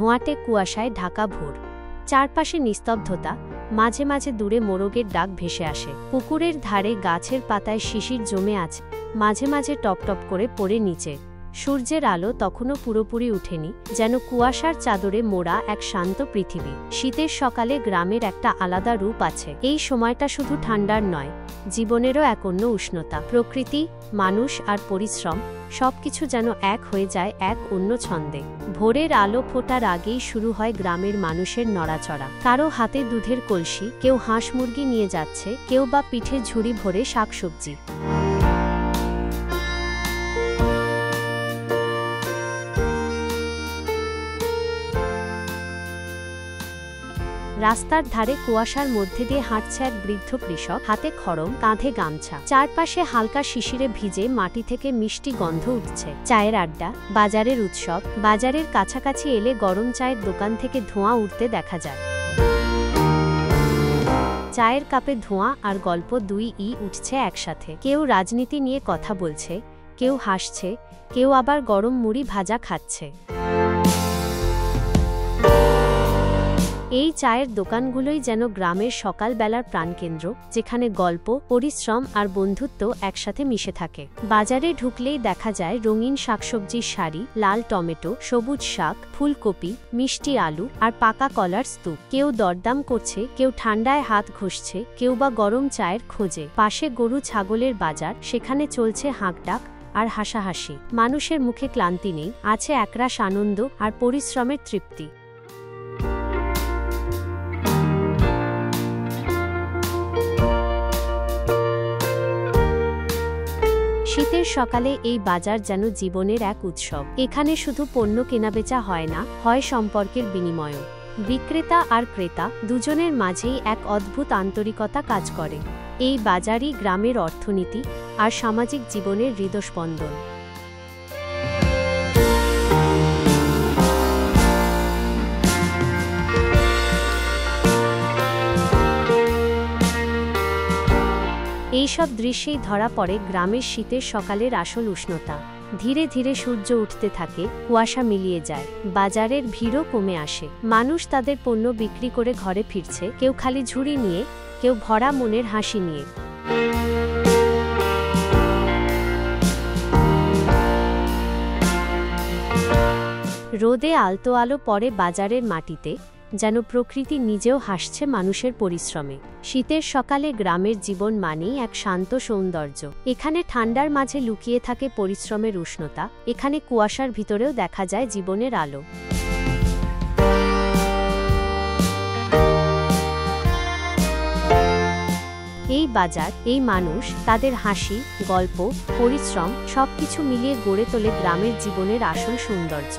ধোঁয়াটে কুয়াশায় ঢাকা ভোর। চারপাশে নিস্তব্ধতা, মাঝে মাঝে দূরে মোরগের ডাক ভেসে আসে। পুকুরের ধারে গাছের পাতায় শিশির জমে আছে, মাঝে মাঝে টপটপ করে পড়ে নিচে। সূর্যের আলো তখনও পুরোপুরি ওঠেনি, যেন কুয়াশার চাদরে মোড়া এক শান্ত পৃথিবী। শীতের সকালে গ্রামের একটা আলাদা রূপ আছে। এই সময়টা শুধু ঠান্ডার নয়, জীবনেরও এক অন্য উষ্ণতা। প্রকৃতি, মানুষ আর পরিশ্রম সবকিছু যেন এক হয়ে যায় এক অন্য ছন্দে। ভোরের আলো ফোটার আগেই শুরু হয় গ্রামের মানুষের নড়াচড়া। কারো হাতে দুধের কলসি, কেউ হাঁস মুরগি নিয়ে যাচ্ছে, কেউ বা পিঠে ঝুড়ি ভরে শাকসবজি। রাস্তার ধারে কুয়াশার মধ্যে দিয়ে হাঁটছে এক বৃদ্ধ কৃষক, হাতে খড়ম, কাঁধে গামছা। চারপাশে হালকা শিশিরে ভিজে মাটি থেকে মিষ্টি গন্ধ উঠছে। চায়ের আড্ডা, বাজারের উৎসব। বাজারের কাছাকাছি এলে গরম চায়ের দোকান থেকে ধোঁয়া উঠতে দেখা যায়। চায়ের কাপে ধোঁয়া আর গল্প দুই উঠছে একসাথে। কেউ রাজনীতি নিয়ে কথা বলছে, কেউ হাসছে, কেউ আবার গরম মুড়ি ভাজা খাচ্ছে। এই চায়ের দোকানগুলোই যেন গ্রামের সকালবেলার প্রাণকেন্দ্র, যেখানে গল্প, পরিশ্রম আর বন্ধুত্ব একসাথে মিশে থাকে। বাজারে ঢুকলেই দেখা যায় রঙিন শাকসবজির সারি, লাল টমেটো, সবুজ শাক, ফুলকপি, মিষ্টি আলু আর পাকা কলার স্তূপ। কেউ দরদাম করছে, কেউ ঠান্ডায় হাত ঘষছে, কেউ বা গরম চায়ের খোঁজে। পাশে গরু ছাগলের বাজার, সেখানে চলছে হাঁকডাক আর হাসাহাসি। মানুষের মুখে ক্লান্তি নেই, আছে একরাশ আনন্দ আর পরিশ্রমের তৃপ্তি। শীতের সকালে এই বাজার যেন জীবনের এক উৎসব। এখানে শুধু পণ্য কেনাবেচা হয় না, হয় সম্পর্কের বিনিময়ও। বিক্রেতা আর ক্রেতা দুজনের মাঝেই এক অদ্ভুত আন্তরিকতা কাজ করে। এই বাজারই গ্রামের অর্থনীতি আর সামাজিক জীবনের হৃদস্পন্দন। এইসব দৃশ্যেই ধরা পড়ে গ্রামের শীতের সকালের আসল উষ্ণতা। ধীরে ধীরে সূর্য উঠতে থাকে, কুয়াশা মিলিয়ে যায়, বাজারের ভিড়ও কমে আসে। মানুষ তাদের পণ্য বিক্রি করে ঘরে ফিরছে, কেউ খালি ঝুড়ি নিয়ে, কেউ ভরা মনের হাসি নিয়ে। রোদে আলতো আলো পড়ে বাজারের মাটিতে, যেন প্রকৃতি নিজেও হাসছে মানুষের পরিশ্রমে। শীতের সকালে গ্রামের জীবন মানেই এক শান্ত সৌন্দর্য। এখানে ঠান্ডার মাঝে লুকিয়ে থাকে পরিশ্রমের উষ্ণতা, এখানে কুয়াশার ভিতরেও দেখা যায় জীবনের আলো। এই বাজার, এই মানুষ, তাদের হাসি, গল্প, পরিশ্রম সবকিছু মিলিয়ে গড়ে তোলে গ্রামের জীবনের আসল সৌন্দর্য।